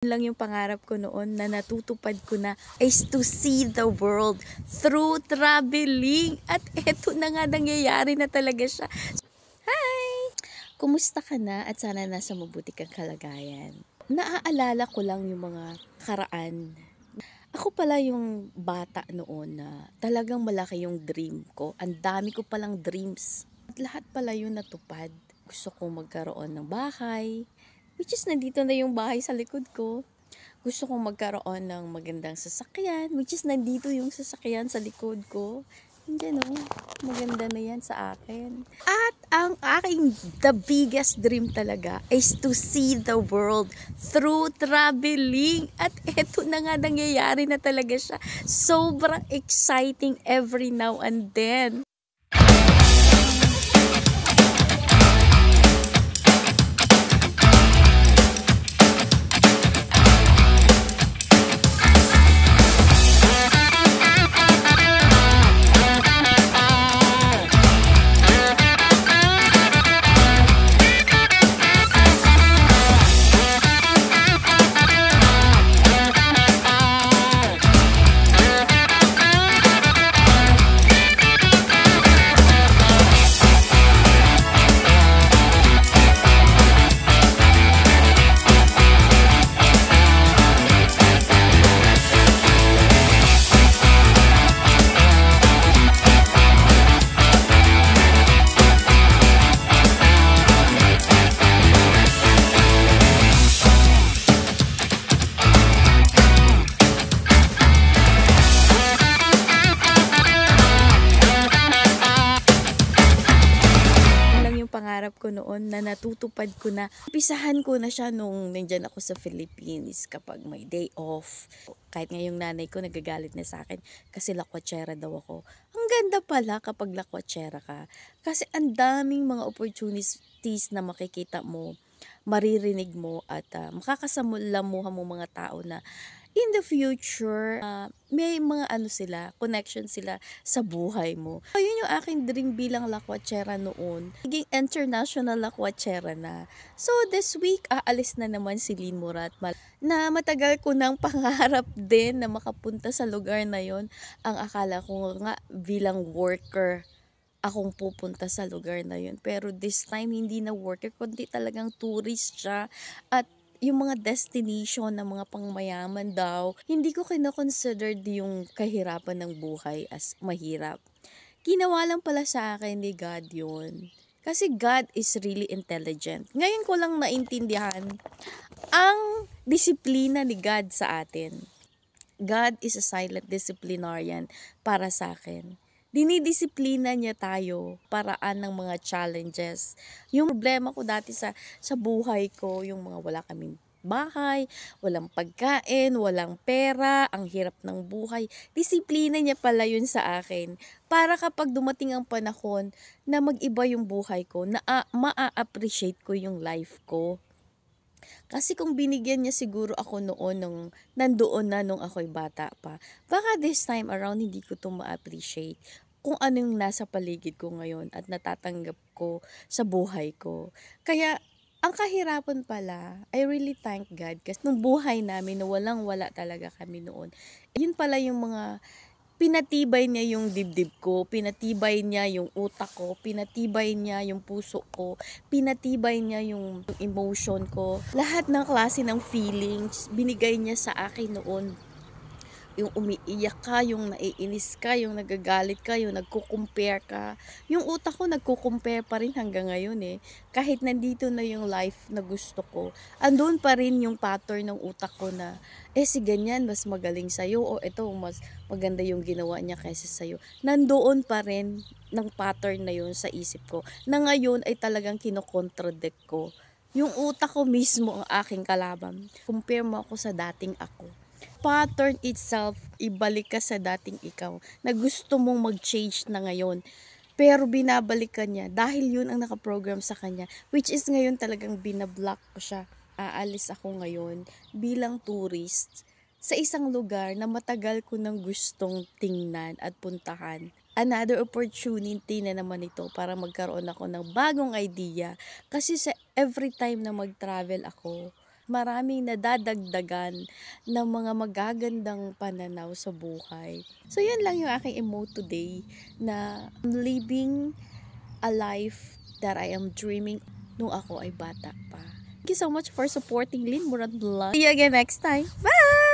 Lang yung pangarap ko noon na natutupad ko na is to see the world through traveling. At eto na nga, nangyayari na talaga siya. Hi! Kumusta ka na at sana nasa mabuti kang kalagayan? Naaalala ko lang yung mga karaan. Ako pala yung bata noon na talagang malaki yung dream ko. Ang dami ko palang dreams. At lahat pala yun natupad. Gusto ko magkaroon ng bahay, which is nandito na yung bahay sa likod ko. Gusto kong magkaroon ng magandang sasakyan, which is nandito yung sasakyan sa likod ko. Hindi no, maganda na yan sa akin. At ang aking the biggest dream talaga is to see the world through traveling. At eto na nga, nangyayari na talaga siya. Sobrang exciting every now and then. Pangarap ko noon na natutupad ko na. Umpisahan ko na siya nung nandyan ako sa Philippines kapag may day off. Kahit ngayong nanay ko nagagalit na sa akin kasi lakwatsera daw ako. Ang ganda pala kapag lakwatsera ka. Kasi ang daming mga opportunities na makikita mo, maririnig mo at makakasalamuhan mo mga tao na in the future, may mga connection sila sa buhay mo. Ayun yung aking dream bilang lakwatsera noon. Naging international lakwatsera na. So this week, aalis na naman si Lynn Murat na matagal ko nang pangarap din na makapunta sa lugar na yon. Ang akala ko nga bilang worker, akong pupunta sa lugar na yun. Pero this time, hindi na worker, kundi talagang tourist siya. At yung mga destination ng mga pangmayaman daw, hindi ko kinoconsidered yung kahirapan ng buhay as mahirap. Ginawa lang pala sa akin ni God yun. Kasi God is really intelligent. Ngayon ko lang naintindihan ang disiplina ni God sa atin. God is a silent disciplinarian para sa akin. Dinidisiplina niya tayo paraan ng mga challenges. Yung problema ko dati sa buhay ko, yung mga wala kaming bahay, walang pagkain, walang pera, ang hirap ng buhay. Disiplina niya pala yun sa akin. Para kapag dumating ang panahon na mag-iba yung buhay ko, na ma-appreciate ko yung life ko. Kasi kung binigyan niya siguro ako noon nung nandoon na nung ako'y bata pa, baka this time around hindi ko to ma-appreciate kung anong nasa paligid ko ngayon at natatanggap ko sa buhay ko. Kaya ang kahirapan pala, I really thank God kasi nung buhay namin na walang-wala talaga kami noon. Yun pala yung mga pinatibay niya yung dibdib ko, pinatibay niya yung utak ko, pinatibay niya yung puso ko, pinatibay niya yung emotion ko. Lahat ng klase ng feelings, binigay niya sa akin noon. Yung umiiyak ka, yung naiinis ka, yung nagagalit ka, yung nagko-compare ka. Yung utak ko nagko-compare pa rin hanggang ngayon eh. Kahit nandito na yung life na gusto ko, andun pa rin yung pattern ng utak ko na, si ganyan, mas magaling sa'yo, o ito, mas maganda yung ginawa niya kaysa sa'yo. Nandoon pa rin ng pattern na yun sa isip ko, na ngayon ay talagang kinokontradict ko. Yung utak ko mismo ang aking kalaban. Compare mo ako sa dating ako. Pattern itself, ibalik ka sa dating ikaw na gusto mong mag-change na ngayon. Pero binabalik ka niya dahil yun ang nakaprogram sa kanya, which is ngayon talagang binablock ko siya. Aalis ako ngayon bilang tourist sa isang lugar na matagal ko nang gustong tingnan at puntahan. Another opportunity na naman ito para magkaroon ako ng bagong idea. Kasi sa every time na mag-travel ako, maraming nadadagdagan ng mga magagandang pananaw sa buhay. So, yun lang yung aking emote today na I'm living a life that I am dreaming nung ako ay bata pa. Thank you so much for supporting Lynn Murat Vlog. See you again next time. Bye!